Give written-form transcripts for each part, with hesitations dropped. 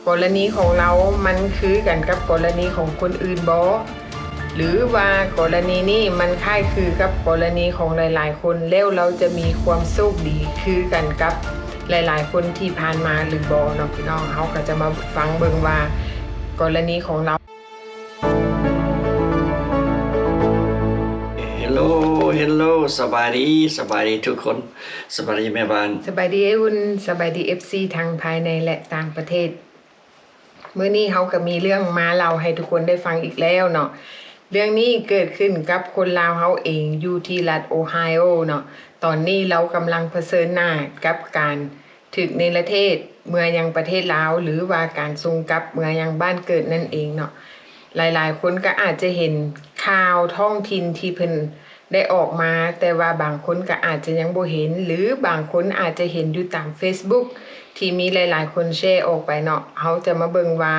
กรณีของเรามันคือกันกับกรณีของคนอื่นบ่หรือว่ากรณีนี้มันคล้ายคือกับกรณีของหลายๆคนแล้วเราจะมีความโชคดีคือกันกับหลายๆคนที่ผ่านมาหรือบ่เนาะพี่น้องเขาก็จะมาฟังเบิ่งว่ากรณีของเราHello สบายดีทุกคนสบายดีแม่บ้านสบายดีไอ้อุ่นสบายดี FC ทางภายในและต่างประเทศมื้อนี้เขาก็มีเรื่องมาเล่าให้ทุกคนได้ฟังอีกแล้วเนาะเรื่องนี้เกิดขึ้นกับคนลาวเขาเองอยู่ที่รัฐโอไฮโอเนาะตอนนี้เรากำลังเผชิญหน้ากับการถูกเนรเทศเมื่อยังประเทศลาวหรือว่าการส่งกลับเมื่อยังบ้านเกิดนั่นเองเนาะหลายๆคนก็อาจจะเห็นข่าวท้องถิ่นที่เพิ่นได้ออกมาแต่ว่าบางคนก็อาจจะยังบ่เห็นหรือบางคนอาจจะเห็นอยู่ตาม Facebook ที่มีหลายๆคนแชร์ออกไปเนาะเขาจะมาเบิ่งว่า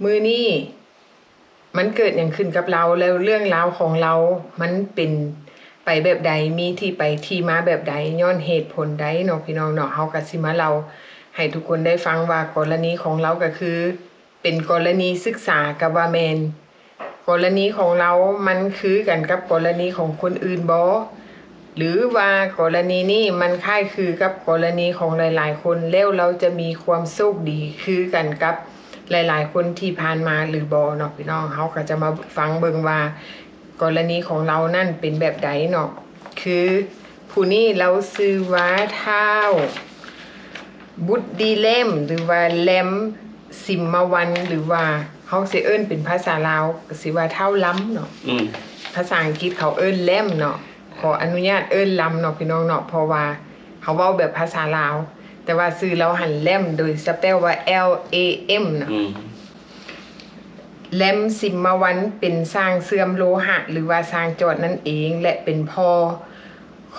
มื้อนี้มันเกิดหยังขึ้นกับเราแล้วเรื่องราวของเรามันเป็นไปแบบใดมีที่ไปที่มาแบบใดย้อนเหตุผลใดเนาะพี่น้องเนาะเฮาก็สิมาเล่าให้ทุกคนได้ฟังว่ากรณีของเราก็คือเป็นกรณีศึกษากับว่าแม่นกรณีของเรามันคือกันกับกรณีของคนอื่นบ่หรือว่ากรณีนี้มันคล้ายคือกับกรณีของหลายๆคนแล้วเราจะมีความโชคดีคือกันกับหลายๆคนที่ผ่านมาหรือบ่เนาะพี่น้องเฮาก็จะมาฟังเบิ่งว่ากรณีของเรานั่นเป็นแบบใดเนาะคือผู้นี้เราชื่อว่าท้าวบุตรดีเล่มหรือว่าแลมสิมมาวันหรือว่าเฮาสิเอิ้นเป็นภาษาลาวก็สิว่าเท่าล้ำเนาะภาษาอังกฤษเขาเอิ้นแลมเนาะขออนุญาตเอิ้นล้ำเนาะพี่น้องเนาะเพราะว่าเขาเว้าแบบภาษาลาวแต่ว่าชื่อเราหันแลมโดยสเปลว่า LAM เนาะแลมสิมมาวันเป็นสร้างเสื่อมโลหะหรือว่าสร้างจอดนั่นเองและเป็นพ่อ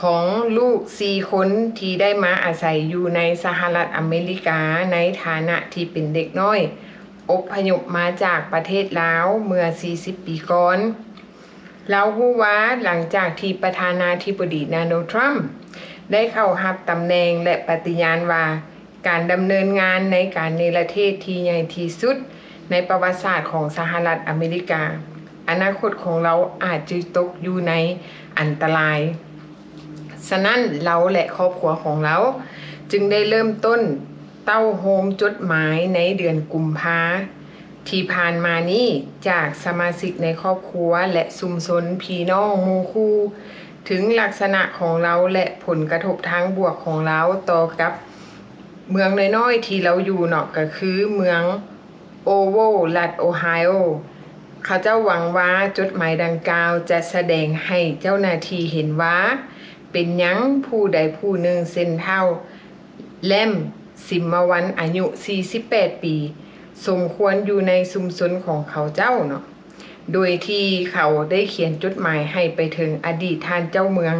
ของลูก4คนที่ได้มาอาศัยอยู่ในสหรัฐอเมริกาในฐานะที่เป็นเด็กน้อยอพยพมาจากประเทศลาวเมื่อ40ปีก่อนเรารู้ว่าหลังจากที่ประธานาธิบดีโดนัลด์ทรัมป์ได้เข้ารับตำแหน่งและปฏิญาณว่าการดำเนินงานในการเนรเทศที่ใหญ่ที่สุดในประวัติศาสตร์ของสหรัฐอเมริกาอนาคตของเราอาจจะตกอยู่ในอันตรายฉะนั้นเราและครอบครัวของเราจึงได้เริ่มต้นเต้าโฮมจดหมายในเดือนกุมภาที่ผ่านมานี้จากสมาชิกในครอบครัวและชุมชนพี่น้องหมู่คู่ถึงลักษณะของเราและผลกระทบทางบวกของเราต่อกับเมืองน้อยๆที่เราอยู่เนาะก็คือเมืองโอโวรัฐโอไฮโอเขาเจ้าหวังว่าจดหมายดังกล่าวจะแสดงให้เจ้าหน้าที่เห็นว่าเป็นหยังผู้ใดผู้หนึ่งเส้นเท่าแลมสิมมาวันอายุ48ปีสมควรอยู่ในชุมชนของเขาเจ้าเนาะโดยที่เขาได้เขียนจดหมายให้ไปถึงอดีตท่านเจ้าเมือง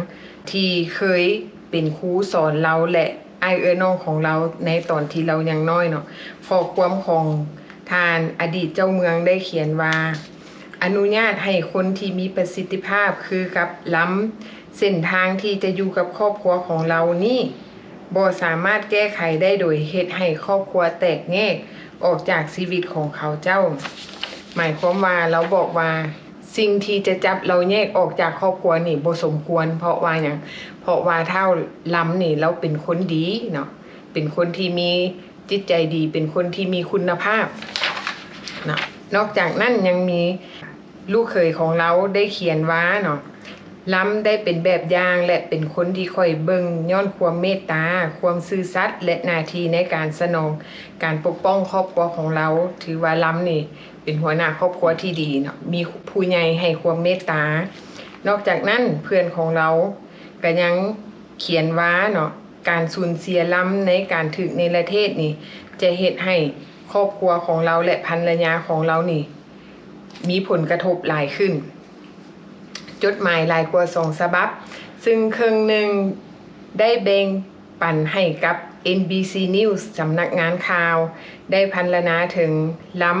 ที่เคยเป็นครูสอนเราและอ้ายน้องของเราในตอนที่เรายังน้อยเนาะข้อความของท่านอดีตเจ้าเมืองได้เขียนว่าอนุญาตให้คนที่มีประสิทธิภาพคือกับล้ำเส้นทางที่จะอยู่กับครอบครัวของเรานี่บ่สามารถแก้ไขได้โดยเฮ็ดให้ครอบครัวแตกแยกออกจากชีวิตของเขาเจ้าหมายความว่าเราบอกว่าสิ่งที่จะจับเราแยกออกจากครอบครัวนี่บ่สมควรเพราะว่าหยังเพราะว่าถ้าล้ำนี่เราเป็นคนดีเนาะเป็นคนที่มีจิตใจดีเป็นคนที่มีคุณภาพเนาะนอกจากนั้นยังมีลูกเขยของเราได้เขียนว่าเนาะล้ำได้เป็นแบบอย่างและเป็นคนที่คอยเบิ่งย้อนความเมตตาความซื่อสัตย์และหน้าที่ในการสนองการปกป้องครอบครัวของเราถือว่าล้ำนี่เป็นหัวหน้าครอบครัวที่ดีเนาะมีผู้ใหญ่ให้ความเมตตานอกจากนั้นเพื่อนของเราก็ยังเขียนว่าเนาะการสูญเสียล้ำในการถึกในประเทศนี่จะเฮ็ดให้ครอบครัวของเราและภรรยาของเรานี่มีผลกระทบหลายขึ้นจดหมายหลายกว่า2ฉบับซึ่งครึ่งหนึ่งได้แบ่งปันให้กับ NBC News สำนักงานข่าวได้พรรณนาถึงล้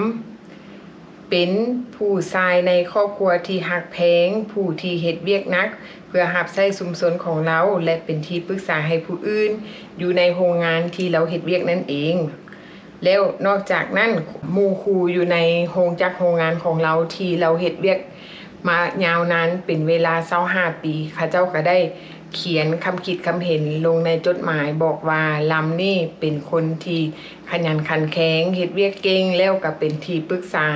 ำเป็นผู้ชายในครอบครัวที่หักแพงผู้ที่เฮ็ดเวียกหนักเพื่อรับใช้ชุมชนของเราและเป็นที่ปรึกษาให้ผู้อื่นอยู่ในโรงงานที่เราเฮ็ดเวียกนั่นเอง แล้วนอกจากนั้นหมู่ครูอยู่ในโรงจักรโรงงานของเราที่เราเฮ็ดเวียกมายาวนานเป็นเวลา25ปีข้าเจ้าก็ได้เขียนคำคิดคำเห็นลงในจดหมายบอกว่าลำนี่เป็นคนที่ขยันขันแข็งเฮ็ดเวียกเก่งแล้วก็เป็นที่ปรึกษา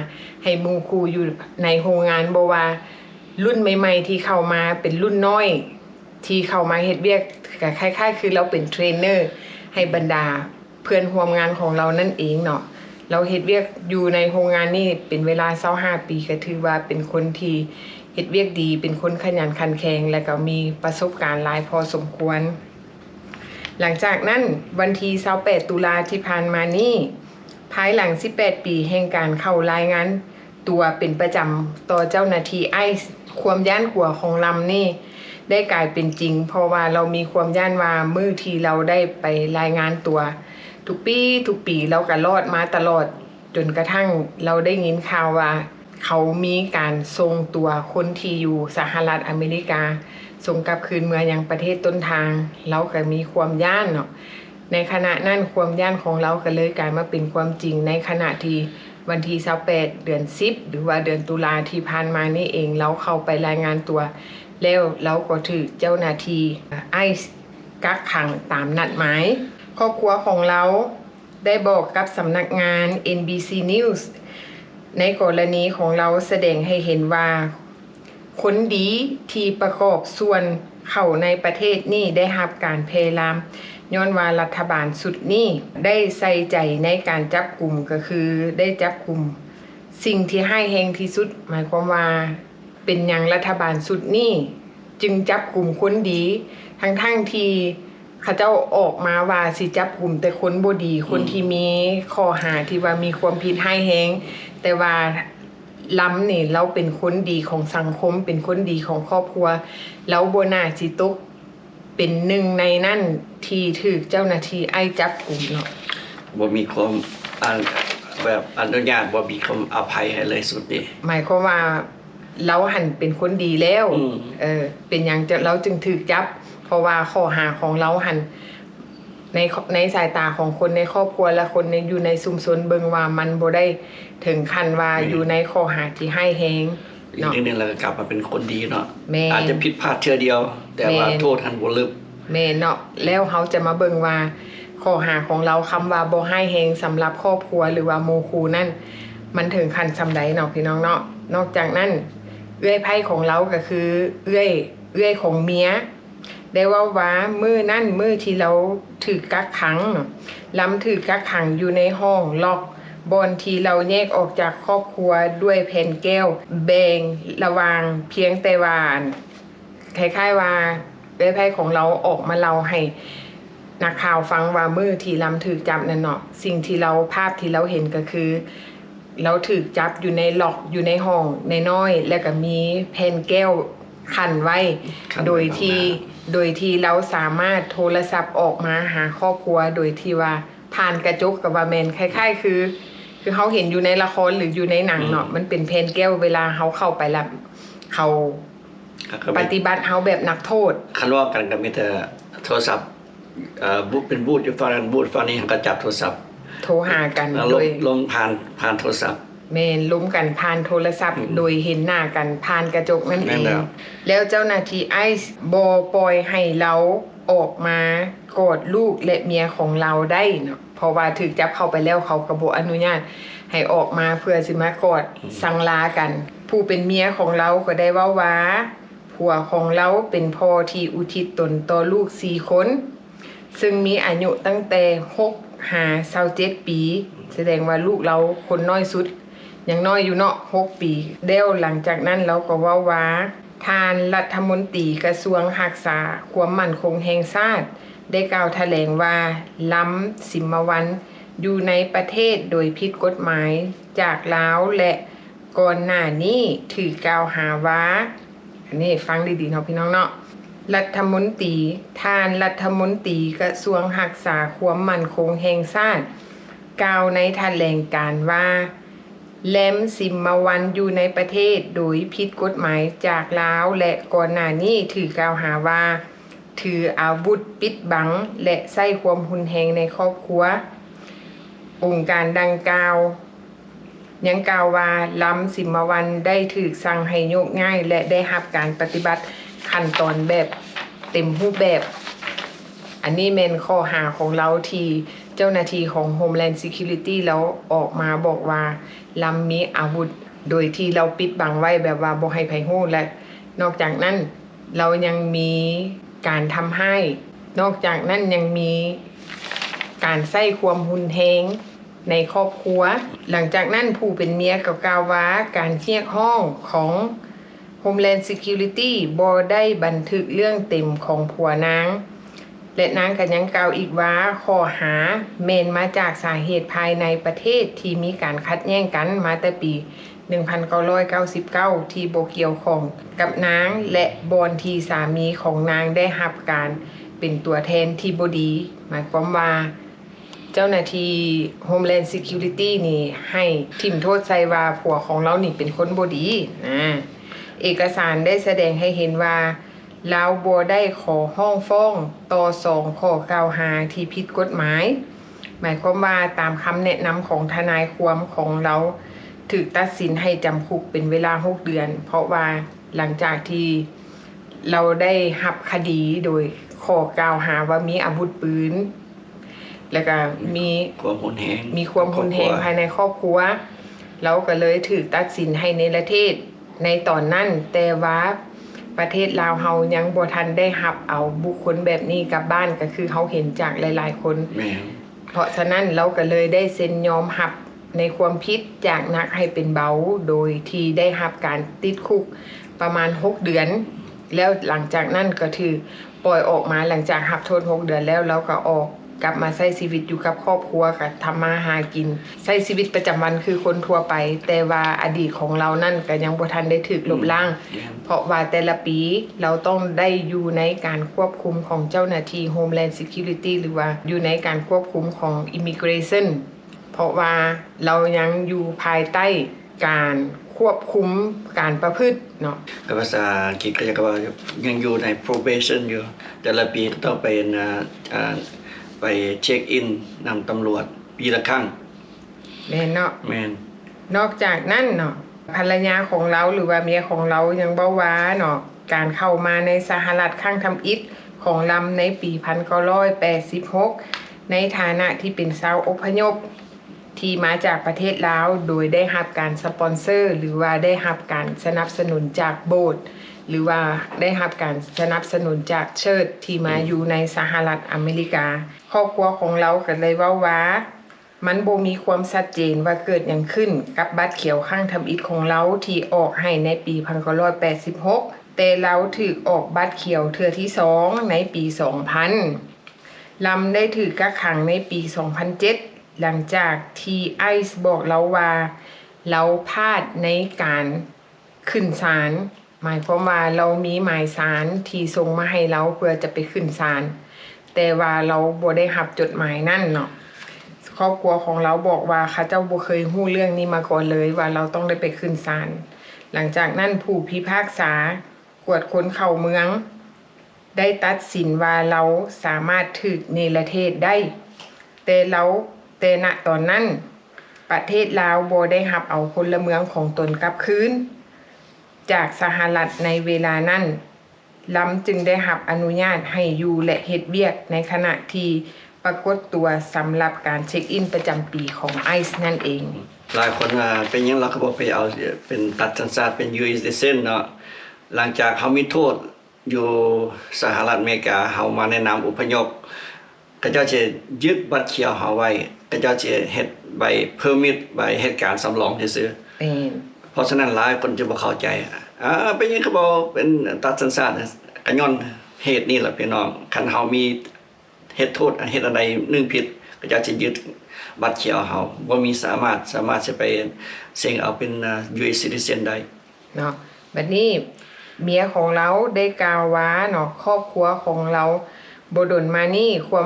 ให้หมู่ครูอยู่ในโรงงานบ่ว่ารุ่นใหม่ๆที่เข้ามาเป็นรุ่นน้อยที่เข้ามาเฮ็ดเวียกก็คล้ายๆคือเราเป็นเทรนเนอร์ให้บรรดาเพื่อนร่วมงานของเรานั่นเองเนาะเราเฮ็ดเวียกอยู่ในโรงงานนี่เป็นเวลา25ปีก็ถือว่าเป็นคนที่เฮ็ดเวียกดีเป็นคนขยันขันแข็งและก็มีประสบการณ์หลายพอสมควรหลังจากนั้นวันที่28ตุลาที่ผ่านมานี้ภายหลัง18ปีแห่งการเข้ารายงานตัวเป็นประจำต่อเจ้าหน้าที่ไอซ์ความย่านหัวของลำนี่ได้กลายเป็นจริงเพราะว่าเรามีความย่านว่ามื้อที่เราได้ไปรายงานตัวทุกปีเราก็รอดมาตลอดจนกระทั่งเราได้ยินข่าวว่าเขามีการส่งตัวคนที่อยู่สหรัฐอเมริกาส่งกลับคืนเมืองยังประเทศต้นทางเราก็มีความย่านเนาะในขณะนั้นความย่านของเราก็เลยกลายมาเป็นความจริงในขณะที่วันที่28เดือน10หรือว่าเดือนตุลาที่ผ่านมานี่เองเราเข้าไปรายงานตัวแล้วเราก็ถูกเจ้าหน้าที่ไอซ์กักขังตามนัดหมายครอบครัวของเราได้บอกกับสำนักงาน NBC News ในกรณีของเราแสดงให้เห็นว่าคนดีที่ประกอบส่วนเข้าในประเทศนี่ได้รับการเพลามย้อนว่ารัฐบาลสุดนี้ได้ใส่ใจในการจับกลุ่มก็คือได้จับกลุ่มสิ่งที่ให้แรงที่สุดหมายความว่าเป็นอย่างรัฐบาลสุดนี้จึงจับกลุ่มคนดีทั้งที่เขาเจ้าออกมาว่าสิจับกลุ่มแต่คนบ่ดีคนที่มีข้อหาที่ว่ามีความผิดให้แรงแต่ว่าล้ำนี่เราเป็นคนดีของสังคมเป็นคนดีของครอบครัวแล้วบ่น่าสิตกเป็นหนึ่งในนั้นที่ถูกเจ้าหน้าที่ไอ้จับกลุ่มเนาะบ่มีความแบบอนุญาตบ่มีคำอภัยให้เลยสุดนี่หมายความว่าเราหันเป็นคนดีแล้วเป็นอย่างเราจึงถูกจับเพราะว่าข้อหาของเราหันในสายตาของคนในครอบครัวและคนในอยู่ในชุมชนเบิ่งว่ามันบ่ได้ถึงขั้นว่าอยู่ในข้อหาที่ให้แฮงเนาะอีกนึงแล้วก็กลับมาเป็นคนดีเนาะอาจจะผิดพลาดเทื่อเดียวแต่ว่าโทษหันบ่ลึกแม่เนาะแล้วเฮาจะมาเบิ่งว่าข้อหาของเราคำว่าบ่ให้แฮงสำหรับครอบครัวหรือว่าโมคูนั่นมันถึงขั้นซำใดเนาะพี่น้องเนาะนอกจากนั้นเอื้อยไผของเราก็คือเอื้อยของเมียได้ว่ามื้อนั้นมื้อที่เราถูกกักขังลำถูกกักขังอยู่ในห้องล็อกบอนที่เราแยกออกจากครอบครัวด้วยแผ่นแก้วแบ่งระหว่างเพียงแต่ว่าคล้ายๆว่าเอื้อยไผของเราออกมาเล่าให้นักข่าวฟังว่ามื้อที่ลำถูกจับนั่นเนาะสิ่งที่เราภาพที่เราเห็นก็คือเราถูกจับอยู่ในล็อกอยู่ในห้องน้อยๆแล้วก็มีแผ่นแก้วขันไว้โดยที่เราสามารถโทรศัพท์ออกมาหาครอบครัวโดยที่ว่าผ่านกระจกกับว่าแมนคล้ายๆคือเขาเห็นอยู่ในละครหรืออยู่ในหนังเนาะมันเป็นแผ่นแก้วเวลาเขาเข้าไปแล้วเขาปฏิบัติเขาแบบนักโทษคันว่ากันก็มีแต่โทรศัพท์บูธเป็นบูธอยู่ฝั่งนั้นบูธฝั่งนี้ก็จับโทรศัพท์โทรหากันโดยลงผ่านโทรศัพท์แม่นล้มกันผ่านโทรศัพท์โดยเห็นหน้ากันผ่านกระจกนั่นเองแล้วเจ้าหน้าที่ไอซ์บ่ปล่อยให้เราออกมากอดลูกและเมียของเราได้เนาะเพราะว่าถูกจับเข้าไปแล้วเขาก็บ่อนุญาตให้ออกมาเพื่อสิมากอดสังลากันผู้เป็นเมียของเราก็ได้ว่าผัวของเราเป็นพ่อที่อุทิศตนต่อลูก4คนซึ่งมีอายุตั้งแต่6-27ปีแสดงว่าลูกเราคนน้อยสุดยังน้อยอยู่เนาะ6ปีเดี๋ยวหลังจากนั้นเราก็ว่าทานรัฐมนตรีกระทรวงรักษาความมั่นคงแห่งชาติได้กล่าวแถลงว่าล้ำสิมวันอยู่ในประเทศโดยผิดกฎหมายจากลาวและก่อนหน้านี้ถือกล่าวหาว่าอันนี้ฟังดีๆเนาะพี่น้องเนาะรัฐมนตรีรัฐมนตรีกระทรวงรักษาความมั่นคงแห่งชาติกล่าวในแถลงการว่าแลมสิมวันอยู่ในประเทศโดยผิดกฎหมายจากลาวและก่อนหน้านี้ถือกล่าวหาว่าถืออาวุธปิดบังและใช้ความรุนแรงในครอบครัว องค์การดังกล่าวยังกล่าวว่าล้ำสิมวันได้ถูกสั่งให้โยกง่ายและได้รับการปฏิบัติขั้นตอนแบบเต็มรูปแบบ อันนี้เป็นข้อหาของเราที่เจ้าหน้าที่ของ Homeland Security แล้วออกมาบอกว่าล้ำมีอาวุธโดยที่เราปิดบังไว้แบบว่าบ่ให้ไผฮู้และนอกจากนั้นเรายังมีการทำให้นอกจากนั้นยังมีการใช้ความรุนแรงในครอบครัวหลังจากนั้นผู้เป็นเมียก็กล่าวว่าการเรียกร้องของ Homeland Security บ่ได้บันทึกเรื่องเต็มของผัวนางและนางก็ยังกล่าวอีกว่าข้อหาแม่นมาจากสาเหตุภายในประเทศที่มีการขัดแย้งกันมาแต่ปี 1999 ที่บ่เกี่ยวข้องกับนางและบอนที่สามีของนางได้รับการเป็นตัวแทนที่บ่ดีหมายความว่าเจ้าหน้าที่ Homeland Security นี่ให้ทิ่มโทษใส่ว่าผัวของเรานี่เป็นคนบ่ดีเอกสารได้แสดงให้เห็นว่าลาวบ่ได้ขอห้องฟ้องต่อ2ข้อกล่าวหาที่ผิดกฎหมายหมายความว่าตามคำแนะนำของทนายความของเราถูกตัดสินให้จำคุกเป็นเวลา6เดือนเพราะว่าหลังจากที่เราได้รับคดีโดยข้อกล่าวหาว่ามีอาวุธปืนแล้วก็มีความรุนแรงภายในครอบครัวเราก็เลยถูกตัดสินให้ในประเทศในตอนนั้นแต่ว่าประเทศลาวเฮายังบ่ทันได้รับเอาบุคคลแบบนี้กลับบ้านก็คือเฮาเห็นจากหลายๆคนเพราะฉะนั้นเราก็เลยได้เซ็นยอมรับในความผิดจากหนักให้เป็นเบาโดยที่ได้รับการติดคุกประมาณ6เดือนแล้วหลังจากนั้นก็ถือปล่อยออกมาหลังจากรับโทษ6เดือนแล้วเราก็ออกกลับมาใช้ชีวิตอยู่กับครอบครัวกับทำมาหากินใช้ชีวิตประจำวันคือคนทั่วไปแต่ว่าอดีตของเรานั่นก็ยังบ่ทันได้ถูกลบล้างเพราะว่าแต่ละปีเราต้องได้อยู่ในการควบคุมของเจ้าหน้าที่ Homeland Security หรือว่าอยู่ในการควบคุมของ Immigration เพราะว่าเรายังอยู่ภายใต้การควบคุมการประพฤติเนาะภาษาอังกฤษก็จะว่ายังอยู่ใน probation อยู่แต่ละปีต้องไปเช็คอินนำตำรวจปีละครั้งแม่นเนาะแม่นนอกจากนั้นเนาะภรรยาของเราหรือว่าเมียของเรายังบอกว่าเนาะการเข้ามาในสหรัฐครั้งทำอิฐของลำในปี 1986 ในฐานะที่เป็นชาวอพยพที่มาจากประเทศลาวโดยได้รับการสปอนเซอร์หรือว่าได้รับการสนับสนุนจากโบสถ์หรือว่าได้รับการสนับสนุนจากเชิร์ชที่มาอยู่ในสหรัฐอเมริกาครอบครัวของเราก็เลยว่ามันบ่มีความชัดเจนว่าเกิดหยังขึ้นกับบัตรเขียวข้างทำอิฐของเราที่ออกให้ในปี 1986 แต่เราถูกออกบัตรเขียวเทื่อที่2ในปี 2000 ลำได้ถูกกักขังในปี 2007 หลังจากที่ไอซ์บอกเราว่าเราพลาดในการขึ้นศาลหมายความว่าเรามีหมายศาลที่ส่งมาให้เราเพื่อจะไปขึ้นศาลแต่ว่าเราบ่ได้รับจดหมายนั่นเนาะครอบครัวของเราบอกว่าเขาเจ้าบ่เคยรู้เรื่องนี้มาก่อนเลยว่าเราต้องได้ไปขึ้นศาลหลังจากนั้นผู้พิพากษากวดค้นเข้าเมืองได้ตัดสินว่าเราสามารถถูกเนรเทศได้แต่ณตอนนั้นประเทศลาวบ่ได้รับเอาพลเมืองของตนกลับคืนจากสหรัฐในเวลานั้นลำจึงได้รับอนุญาตให้อยู่และเฮ็ดเวียกในขณะที่ปรากฏตัวสำหรับการเช็คอินประจำปีของไอซ์นั่นเองหลายคนว่าเป็นยังเราก็บอกไปเอาเป็นตัดสัญชาติเป็น US citizen เนาะหลังจากเขามีโทษอยู่สหรัฐอเมริกาเขามาในนามอพยพก็จะยึดบัตรเขียวเขาไว้ก็จะเฮ็ดใบเพอร์มิทใบเหตุการณ์สำรองซื่อเพราะฉะนั้นหลายคนจะบ่เข้าใจเป็นยังเขาบอกเป็นตัดสัญชาติก็ย้อนเหตุนี้แหละพี่น้องคันเฮามีเหตุโทษเหตุอะไรนึงผิดก็จะยึดบัตรเขียวเฮาบ่มีสามารถจะไปเซ็งเอาเป็น US citizen ได้เนาะบัดนี้เมียของเราได้กล่าวว่าเนาะครอบครัวของเราบ่ดนมานี่มีควา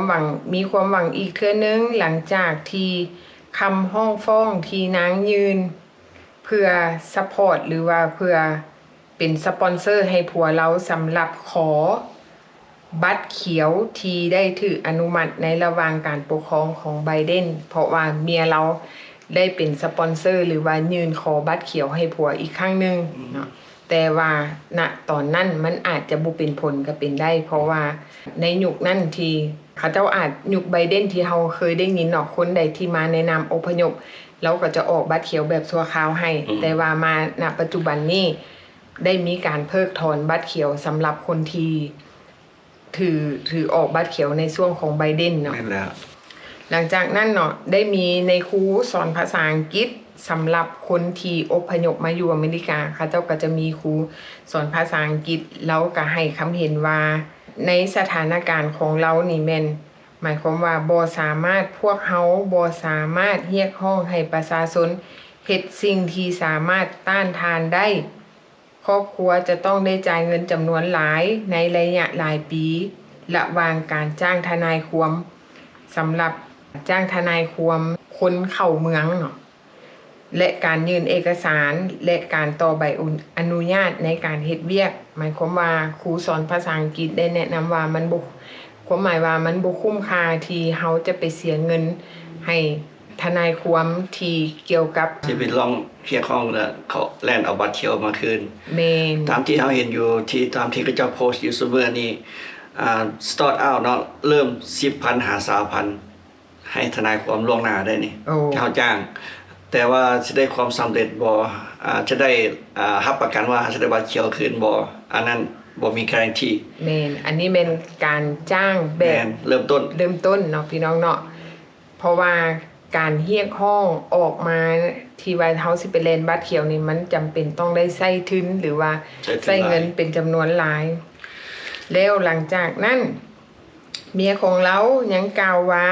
มหวังอีกเทื่อนึงหลังจากที่คำห้องฟ้องที่นางยืนเพื่อซัพพอร์ตหรือว่าเพื่อเป็นสปอนเซอร์ให้ผัวเราสำหรับขอ บัตรเขียวที่ได้ถืออนุมัติในระหว่างการปกครองของไบเดนเพราะว่าเมียเราได้เป็นสปอนเซอร์หรือว่ายื่นขอบัตรเขียวให้ผัวอีกครั้งหนึ่งเนาะแต่ว่าณตอนนั้นมันอาจจะบ่เป็นผลก็เป็นได้เพราะว่าในยุคนั้นที่เขาเจ้าอาจยุคไบเดนที่เราเคยได้ยินเนาะคนใดที่มาในนามอพยพเราก็จะออกบัตรเขียวแบบชั่วคราวให้แต่ว่ามาณปัจจุบันนี้ได้มีการเพิกถอนบัตรเขียวสำหรับคนที่ถือออกบัตรเขียวในช่วงของไบเดนเนาะ แม่นแล้ว หลังจากนั้นเนาะได้มีในครูสอนภาษาอังกฤษสำหรับคนที่อพยพมาอยู่อเมริกาค่ะเจ้าก็จะมีครูสอนภาษาอังกฤษแล้วก็ให้คำเห็นว่าในสถานการณ์ของเรานี่แม่นหมายความว่าบ่สามารถพวกเฮาบ่สามารถเรียกร้องให้ประชาชนเฮ็ดสิ่งที่สามารถต้านทานได้ครอบครัวจะต้องได้จ่ายเงินจำนวนหลายในระยะหลายปีระหว่างการจ้างทนายความสำหรับจ้างทนายความคนเข้าเมืองเนาะและการยื่นเอกสารและการต่อใบอนุญาตในการเฮ็ดเวียกหมายความว่าครูสอนภาษาอังกฤษได้แนะนำว่ามันบ่ความหมายว่ามันบ่คุ้มค่าที่เฮาจะไปเสียเงินให้ทนายความที่เกี่ยวกับ ที่ไปลองเรียกร้องแล้วเขาแล่นเอาบัตรเขียวมาคืน เมน ตามที่เราเห็นอยู่ที่ตามที่เขาเจ้าโพสต์อยู่เสมอนี่start out เนาะเริ่ม 10,000 หา 3,000 ให้ทนายความล่วงหน้าได้นี่ โอ้ เขาจ้าง แต่ว่าจะได้ความสำเร็จบ่จะได้รับประกันว่าจะได้บัตรเขียวคืนบ่อันนั้นบ่มีการันตี เมนอันนี้เป็นการจ้างแบ แม่ บ นเริ่มต้น เริ่มต้นเนาะพี่น้องเนาะเพราะว่าการเรียกห้องออกมาที่ไวท์เฮาส์สิไปเล่นบัตรเขียวนี่มันจำเป็นต้องได้ใช้ทุนหรือว่า ใช้ทุนหลาย ใช้เงินเป็นจำนวนหลาย แล้วหลังจากนั้นเมียของเรายังกล่าวว่า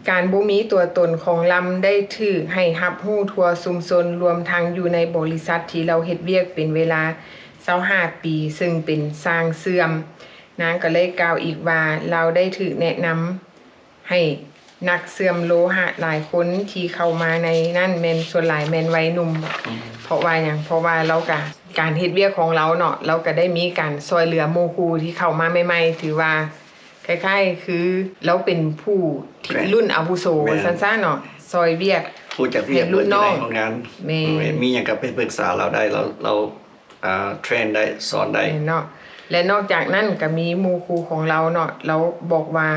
การบ่มีตัวตนของลำได้ถือให้รับรู้ทั่วชุมชนรวมทั้งอยู่ในบริษัทที่เราเฮ็ดเวียกเป็นเวลา25ปีซึ่งเป็นสร้างเสื่อมนางก็เลยกล่าวอีกว่าเราได้ถือแนะนำให้นักเสื่อมโลหะหลายคนที่เข้ามาในนั่นแม่นส่วนหลายแม่นวัยหนุ่มเพราะว่าหยังเพราะว่าเราก็การเฮ็ดเวียกของเราเนาะเราก็ได้มีการช่วยเหลือหมู่ครูที่เข้ามาใหม่ๆถือว่าคล้ายๆคือเราเป็นผู้ที่รุ่นอาวุโสซั่นๆเนาะซอยเวียก ผู้จัดเรียก รุ่นน้อง ของงาน แม่ มีหยังก็ไปปรึกษาเราได้เราเทรนได้สอนได้ เนาะและนอกจากนั้นก็มีหมู่ครูของเราเนาะเราบอกว่า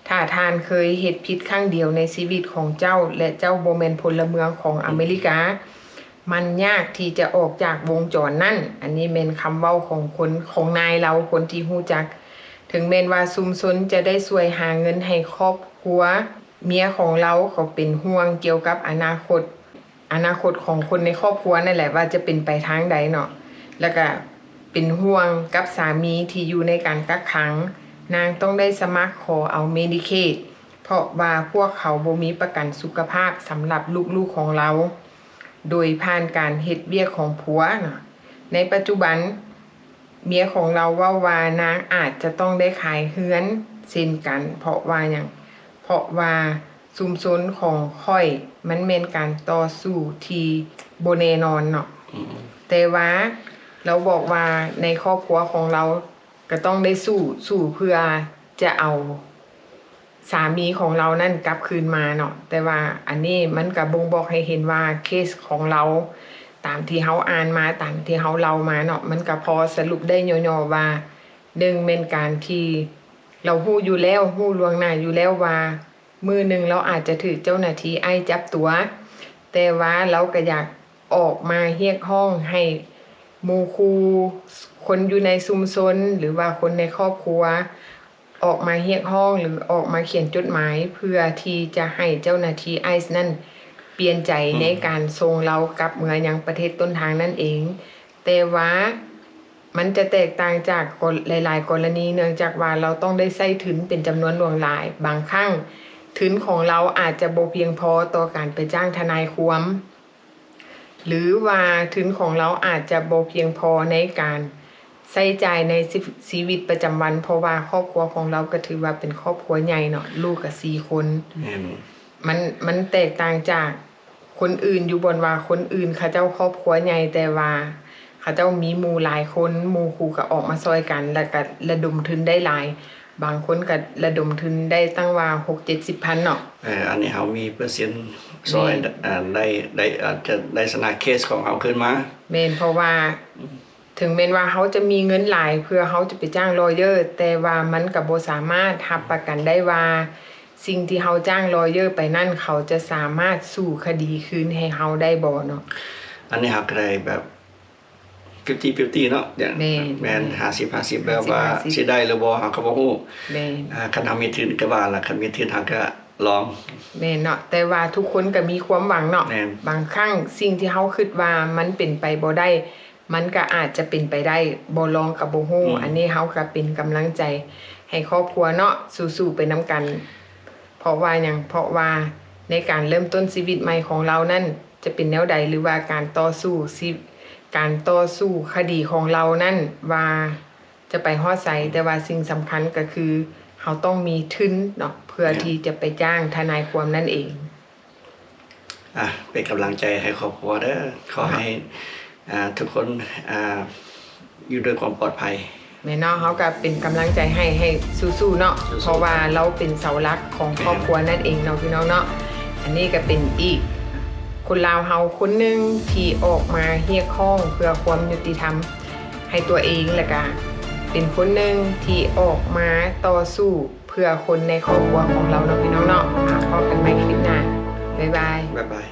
ถ้าทานเคยเฮ็ดผิดครั้งเดียวในชีวิตของเจ้าและเจ้าบ่แม่นพลเมืองของอเมริกา มันยากที่จะออกจากวงจรนั่นอันนี้เป็นคำเว้าของคนของนายเราคนที่ฮู้จัก ถึงแม้นว่าชุมชนจะได้ช่วยหาเงินให้ครอบครัวเมียของเราเขาเป็นห่วงเกี่ยวกับอนาคตของคนในครอบครัวนั่นแหละว่าจะเป็นไปทางใดเนาะแล้วก็เป็นห่วงกับสามีที่อยู่ในการกักขังนางต้องได้สมัครขอเอาเมดิเคดเพราะว่าพวกเขาบ่มีประกันสุขภาพสำหรับลูกๆของเรา โดยผ่านการเฮ็ดเวียกของผัวเนาะในปัจจุบันเมียของเราว่านางอาจจะต้องได้ขายเฮือนเช่นกันเพราะว่าหยังเพราะว่าชุมชนของค่อยมันเป็นการต่อสู้ที่บ่แน่นอนเนาะแต่ว่าเราบอกว่าในครอบครัวของเราก็ต้องได้สู้เพื่อจะเอาสามีของเรานั่นกลับคืนมาเนาะแต่ว่าอันนี้มันก็บ่งบอกให้เห็นว่าเคสของเราตามที่เฮาอ่านมาตามที่เฮาเล่ามาเนาะมันก็พอสรุปได้ย่อๆว่า1เป็นการที่เราฮู้อยู่แล้วฮู้ล่วงหน้าอยู่แล้วว่ามื้อหนึงเราอาจจะถูกเจ้าหน้าที่ไอ้จับตัวแต่ว่าเราก็อยากออกมาเรียกร้องให้หมู่ครูคนอยู่ในชุมชนหรือว่าคนในครอบครัวออกมาเรียกร้องหรือออกมาเขียนจดหมายเพื่อที่จะให้เจ้าหน้าที่ไอซ์นั่นเปลี่ยนใจในการส่งเรากลับเมืองยังประเทศต้นทางนั่นเองแต่ว่ามันจะแตกต่างจากหลายๆกรณีเนื่องจากว่าเราต้องได้ใช้ทุนเป็นจำนวนหลวงหลายบางครั้งทุนของเราอาจจะบ่เพียงพอต่อการไปจ้างทนายความหรือว่าทุนของเราอาจจะบ่เพียงพอในการใช้จ่ายในชีวิตประจำวันเพราะว่าครอบครัวของเราก็ถือว่าเป็นครอบครัวใหญ่เนาะลูกก็4คนมันแตกต่างจากคนอื่นอยู่บนว่าคนอื่นเขาเจ้าครอบครัวใหญ่แต่ว่าเข เขาเจ้ามีหมู่หลายคนหมู่คู่ก็ออกมาซอยกันแล้วก็ระดมทุนได้หลาย บางคนก็ระดมทุนได้ตั้งว่า 6-70 พันเนาะ อันนี้เขามีเปอร์เซ็นต์ซอยได้อาจจะได้ชนะเคสของเขาขึ้นมา แม่นเพราะว่าถึงแม้นว่าเขาจะมีเงินหลายเพื่อเขาจะไปจ้างลอเยอร์แต่ว่ามันก็บ่สามารถรับประกันได้ว่าสิ่งที่เขาจ้างลอเยอร์ไปนั่นเขาจะสามารถสู้คดีคืนให้เขาได้บ่เนาะ อันนี้เขาก็ได้แบบ50-50เนาะอย่างแม่น50-50แบบว่าสิได้หรือบ่เขาก็บ่ฮู้ แม่น คันเฮามีทุนก็ว่าล่ะคันมีทุนเฮาก็ลอง แม่นเนาะแต่ว่าทุกคนก็มีความหวังเนาะ แม่น บางครั้งสิ่งที่เขาคิดว่ามันเป็นไปบ่ได้ มันก็อาจจะเป็นไปได้บ่ลองก็บ่ฮู้อันนี้เขาก็เป็นกำลังใจให้ครอบครัวเนาะสู้ๆไปนํกัน เพราะว่าหยังเพราะว่าในการเริ่มต้นชีวิตใหม่ของเรานั่นจะเป็นแนวใดหรือว่าการต่อสู้คดีของเรานั่นว่าจะไปฮอดไสแต่ว่าสิ่งสำคัญก็คือเขาต้องมีทุนเนาะเพื่อที่จะไปจ้างทนายความนั่นเอง เป็นกำลังใจให้ครอบครัวเด้อขอให้ทุกคนอยู่ด้วยความปลอดภัย แม่เนาะเขาก็เป็นกำลังใจให้สู้ๆเนาะ สู้ๆ เพราะว่าเราเป็นเสาหลักของครอบครัวนั่นเองเนาะพี่น้องเนาะอันนี้ก็เป็นอีกคนลาวเฮาคนหนึงที่ออกมาเรียกร้องเพื่อความยุติธรรมให้ตัวเองแล้วก็เป็นคนหนึงที่ออกมาต่อสู้เพื่อคนในครอบครัวของเราเนาะพี่น้องเนาะพบกันใหม่คลิปหน้าบ๊ายบาย บ๊ายบาย